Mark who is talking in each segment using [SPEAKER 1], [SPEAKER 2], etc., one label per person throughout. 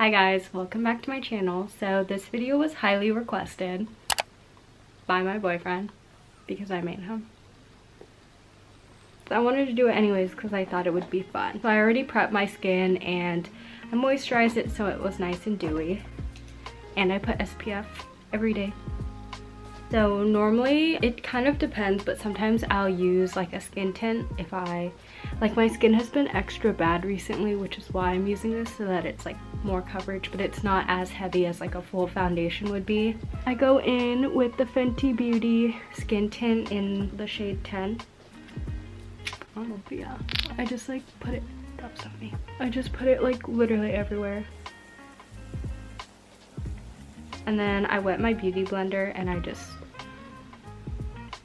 [SPEAKER 1] Hi guys, welcome back to my channel. So this video was highly requested by my boyfriend because I made him. So I wanted to do it anyways because I thought it would be fun. So I already prepped my skin and I moisturized it so it was nice and dewy. And I put SPF every day. So normally it kind of depends, but sometimes I'll use like a skin tint if like my skin has been extra bad recently, which is why I'm using this, so that it's like more coverage, but it's not as heavy as like a full foundation would be. I go in with the Fenty Beauty skin tint in the shade 10. Oh yeah, I just like put it, drop something. I just put it like literally everywhere. And then I wet my beauty blender and I just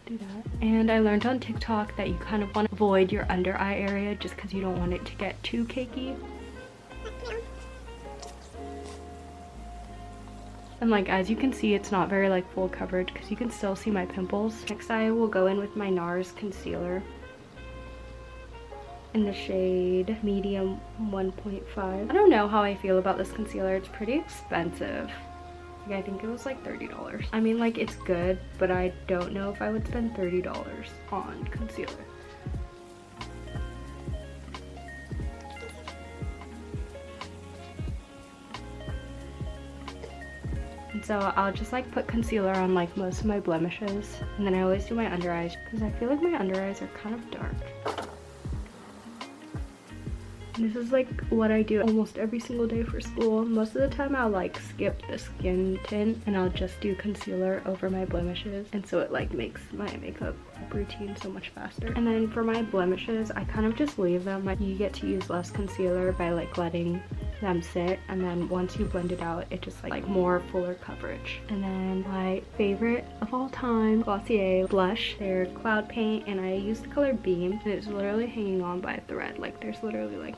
[SPEAKER 1] do that. And I learned on TikTok that you kind of want to avoid your under eye area just because you don't want it to get too cakey. And like as you can see, it's not very like full coverage because you can still see my pimples. Next I will go in with my Nars Concealer in the shade medium 1.5. I don't know how I feel about this concealer. It's pretty expensive. I think it was like $30. I mean, like, it's good, but I don't know if I would spend $30 on concealer. And so I'll just like put concealer on like most of my blemishes, and then I always do my under eyes because I feel like my under eyes are kind of dark. This is like what I do almost every single day for school. Most of the time I'll like skip the skin tint and I'll just do concealer over my blemishes, and so it like makes my makeup routine so much faster. And then for my blemishes, I kind of just leave them. Like, you get to use less concealer by like letting them sit, and then once you blend it out, it just like more fuller coverage. And then my favorite of all time, Glossier Blush. They're cloud paint, and I use the color Beam, and it's literally hanging on by a thread. Like, there's literally like,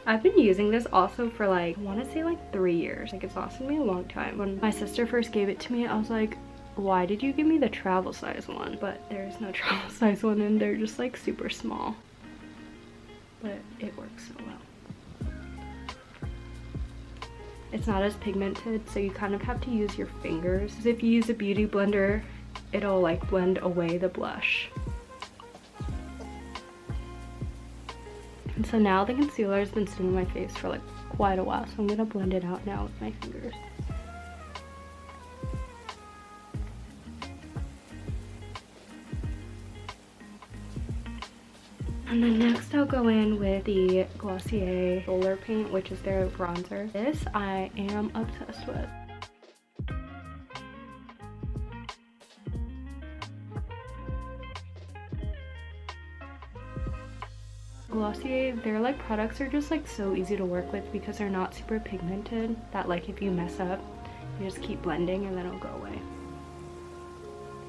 [SPEAKER 1] I've been using this also for like, I want to say like 3 years. Like, it's lasted me a long time. When my sister first gave it to me, I was like, why did you give me the travel size one? But there's no travel size one, and they're just like super small, but it works so well. It's not as pigmented, so you kind of have to use your fingers. Because if you use a beauty blender, it'll like blend away the blush. And so now the concealer has been sitting on my face for like quite a while, so I'm gonna blend it out now with my fingers. And then next I'll go in with the Glossier Roller Paint, which is their bronzer. This I am obsessed with. Glossier, their like products are just like so easy to work with because they're not super pigmented, that like if you mess up, you just keep blending and then it'll go away.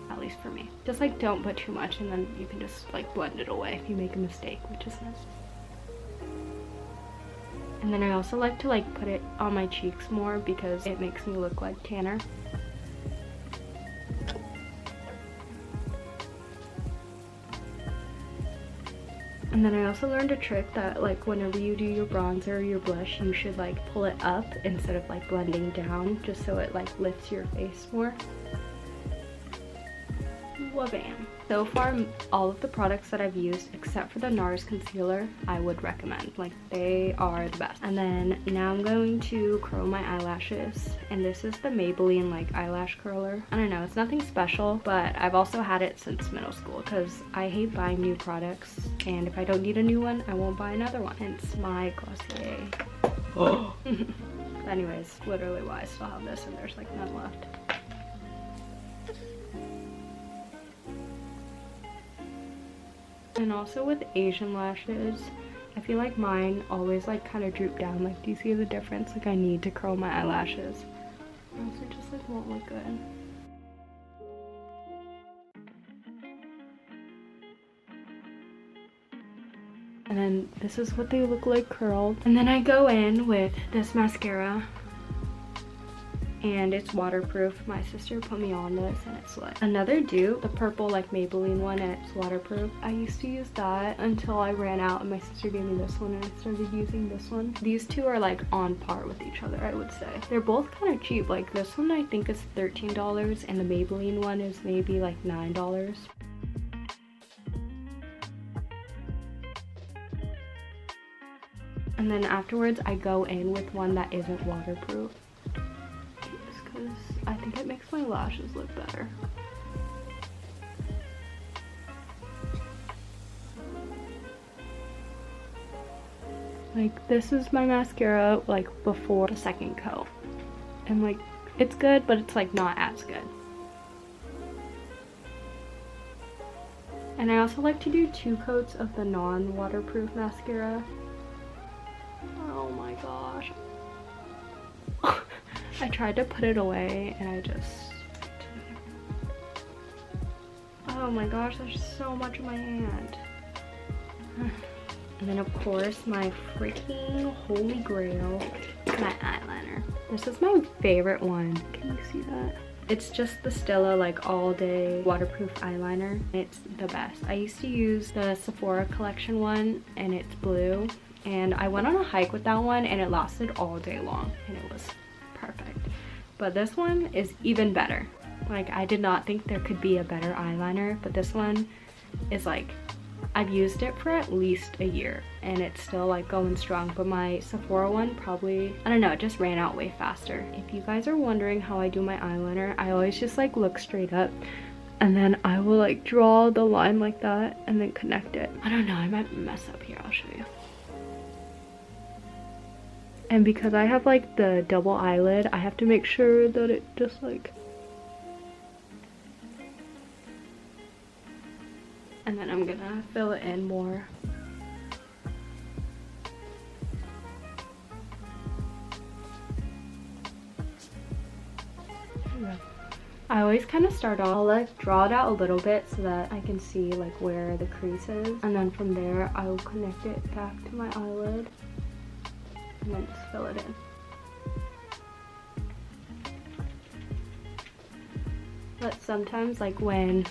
[SPEAKER 1] At least for me. Just like don't put too much, and then you can just like blend it away if you make a mistake, which is nice. And then I also like to like put it on my cheeks more because it makes me look like tanner. And then I also learned a trick that like whenever you do your bronzer or your blush, you should like pull it up instead of like blending down, just so it like lifts your face more. Wabam. So far, all of the products that I've used, except for the Nars Concealer, I would recommend. Like, they are the best. And then now I'm going to curl my eyelashes. And this is the Maybelline like eyelash curler. I don't know, it's nothing special, but I've also had it since middle school because I hate buying new products. And if I don't need a new one, I won't buy another one. Hence my Glossier. Oh. Anyways, literally why I still have this and there's like none left. And also with Asian lashes, I feel like mine always like kind of droop down. Like, do you see the difference? Like, I need to curl my eyelashes, or else it just like won't look good. And then this is what they look like curled. And then I go in with this mascara, and it's waterproof. My sister put me on this and it's like another dupe, the purple like Maybelline one, and it's waterproof. I used to use that until I ran out and my sister gave me this one and I started using this one. These two are like on par with each other, I would say. They're both kind of cheap. Like this one I think is $13 and the Maybelline one is maybe like $9. And then afterwards I go in with one that isn't waterproof, just because I think it makes my lashes look better. Like this is my mascara like before the second coat, and like it's good, but it's like not as good. And I also like to do 2 coats of the non-waterproof mascara. Oh my gosh. I tried to put it away and I just... Oh my gosh, there's so much in my hand. And then of course my freaking holy grail, my eyeliner. This is my favorite one. Can you see that? It's just the Stila like all day waterproof eyeliner. It's the best. I used to use the Sephora collection one and it's blue. And I went on a hike with that one and it lasted all day long and it was perfect. But this one is even better. Like I did not think there could be a better eyeliner, but this one is like, I've used it for at least a year and it's still like going strong. But my Sephora one probably, I don't know, it just ran out way faster. If you guys are wondering how I do my eyeliner, I always just like look straight up and then I will like draw the line like that and then connect it. I don't know, I might mess up here, I'll show you. And because I have like the double eyelid, I have to make sure that it just like... And then I'm gonna fill it in more. I always kind of start off, I'll like draw it out a little bit so that I can see like where the crease is. And then from there, I will connect it back to my eyelid. And then just fill it in. But sometimes like when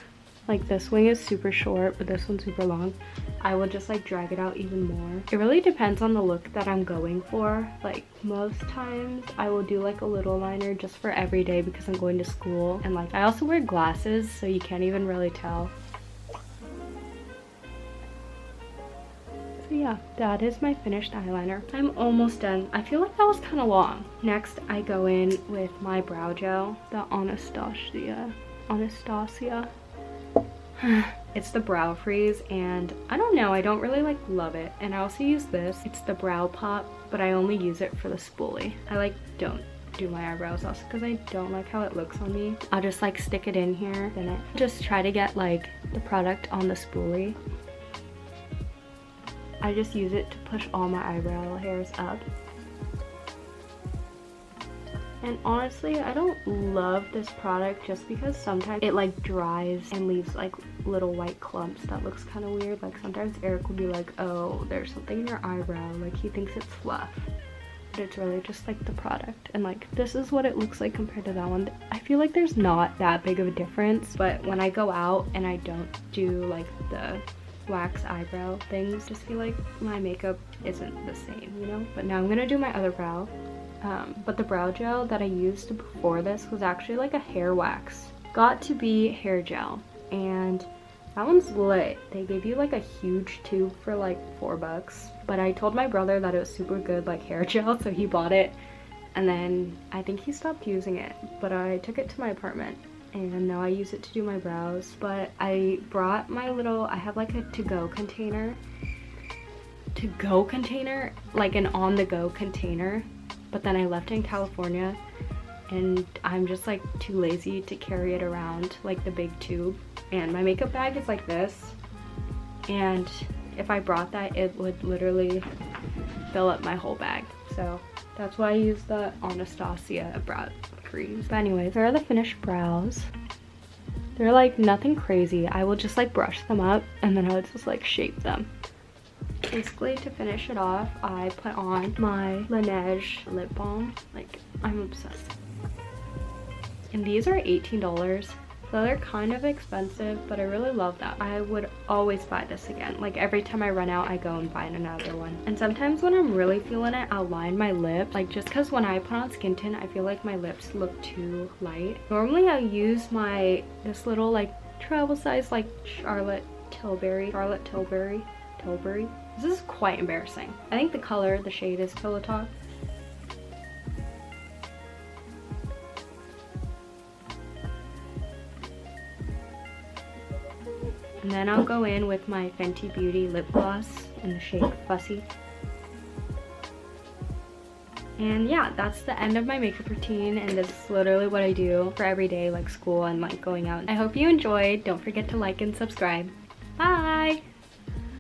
[SPEAKER 1] like this wing is super short but this one's super long, I will just like drag it out even more. It really depends on the look that I'm going for. Like most times I will do like a little liner just for every day because I'm going to school, and like I also wear glasses so you can't even really tell. So yeah, that is my finished eyeliner. I'm almost done. I feel like that was kind of long. Next, I go in with my brow gel, the Anastasia. It's the brow freeze, and I don't know, I don't really like love it. And I also use this. It's the brow pop, but I only use it for the spoolie. I like don't do my eyebrows also because I don't like how it looks on me. I'll just like stick it in here, then it just try to get like the product on the spoolie. I just use it to push all my eyebrow hairs up. And honestly, I don't love this product just because sometimes it like dries and leaves like little white clumps that looks kind of weird. Like sometimes Eric will be like, oh, there's something in your eyebrow, like he thinks it's fluff. But it's really just like the product. And like this is what it looks like compared to that one. I feel like there's not that big of a difference, but when I go out and I don't do like the wax eyebrow things, just feel like my makeup isn't the same, you know? But now I'm gonna do my other brow. But the brow gel that I used before this was actually like a hair wax. Got to be hair gel, and that one's lit. They gave you like a huge tube for like $4. But I told my brother that it was super good like hair gel, so he bought it. And then I think he stopped using it, but I took it to my apartment. And now I use it to do my brows. But I brought my little, I have like a to-go container. Like an on-the-go container. But then I left it in California and I'm just like too lazy to carry it around like the big tube. And my makeup bag is like this. And if I brought that, it would literally fill up my whole bag. So that's why I use the Anastasia brow creams. But anyways, here are the finished brows. They're like nothing crazy. I will just like brush them up and then I would just like shape them. Basically, to finish it off, I put on my LANEIGE lip balm. Like, I'm obsessed. and these are $18. So they're kind of expensive, but I really love that. I would always buy this again. Like every time I run out, I go and buy another one. And sometimes when I'm really feeling it, I'll line my lip. Like just because when I put on skin tint, I feel like my lips look too light. Normally I use this little like travel size like Tilbury. This is quite embarrassing. I think the color, the shade is Pillow Talk. And then I'll go in with my Fenty Beauty lip gloss in the shade Fussy. And yeah, that's the end of my makeup routine, and this is literally what I do for every day, like school and like going out. I hope you enjoyed. Don't forget to like and subscribe. Bye!